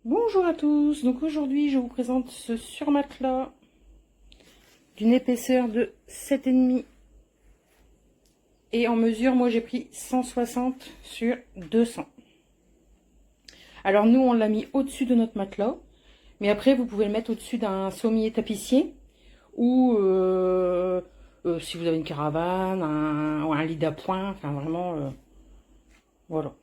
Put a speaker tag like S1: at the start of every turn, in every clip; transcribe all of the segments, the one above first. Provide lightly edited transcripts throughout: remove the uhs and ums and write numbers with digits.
S1: Bonjour à tous, donc aujourd'hui je vous présente ce surmatelas d'une épaisseur de 7,5 et en mesure moi j'ai pris 160 sur 200. Alors nous on l'a mis au-dessus de notre matelas, mais après vous pouvez le mettre au-dessus d'un sommier tapissier ou si vous avez une caravane, un lit d'appoint, enfin vraiment voilà.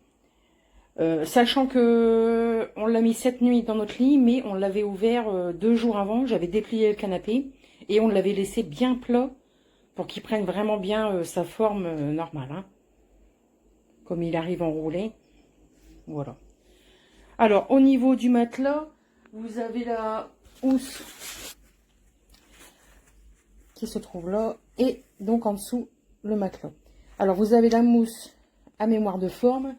S1: Sachant que on l'a mis cette nuit dans notre lit, mais on l'avait ouvert 2 jours avant. J'avais déplié le canapé et on l'avait laissé bien plat pour qu'il prenne vraiment bien sa forme normale, hein, comme il arrive enroulé. Voilà. Alors au niveau du matelas, vous avez la housse qui se trouve là et donc en dessous le matelas. Alors vous avez la mousse à mémoire de forme.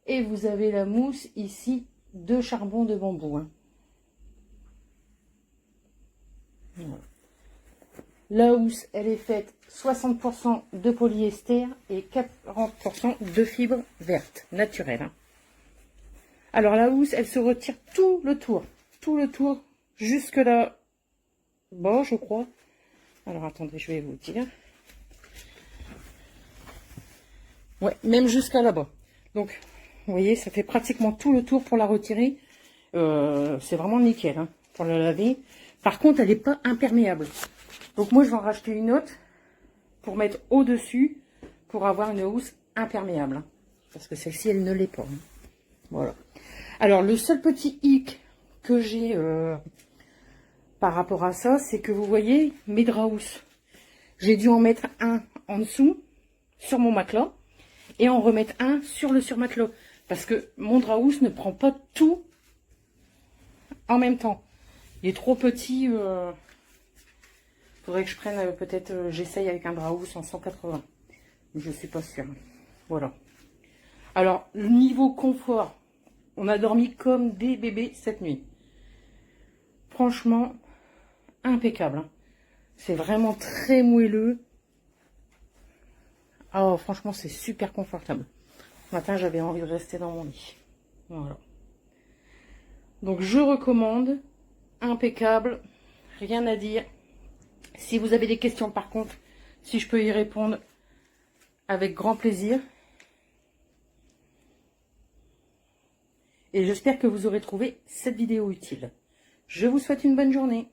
S1: Et vous avez la mousse ici de charbon de bambou. Hein. Voilà. La housse, elle est faite 60% de polyester et 40% de fibres vertes, naturelles. Hein. Alors la housse, elle se retire tout le tour, jusque là, bas, je crois. Alors attendez, je vais vous dire. Ouais, même jusqu'à là-bas. Donc, vous voyez, ça fait pratiquement tout le tour pour la retirer. C'est vraiment nickel hein, pour la laver. Par contre, elle n'est pas imperméable. Donc moi, je vais en racheter une autre pour mettre au-dessus pour avoir une housse imperméable. Hein, parce que celle-ci, elle ne l'est pas. Hein. Voilà. Alors, le seul petit hic que j'ai par rapport à ça, c'est que vous voyez, mes draps housses. J'ai dû en mettre un en dessous, sur mon matelas, et en remettre un sur le surmatelas. Parce que mon drap housse ne prend pas tout en même temps. Il est trop petit. Faudrait que je prenne peut-être, j'essaye avec un drap housse en 180. Mais je suis pas sûre. Voilà. Alors, niveau confort, on a dormi comme des bébés cette nuit. Franchement, impeccable. Hein. C'est vraiment très moelleux. Oh, franchement, c'est super confortable. Ce matin, j'avais envie de rester dans mon lit. Voilà. Donc, je recommande. Impeccable. Rien à dire. Si vous avez des questions, par contre, si je peux y répondre, avec grand plaisir. Et j'espère que vous aurez trouvé cette vidéo utile. Je vous souhaite une bonne journée.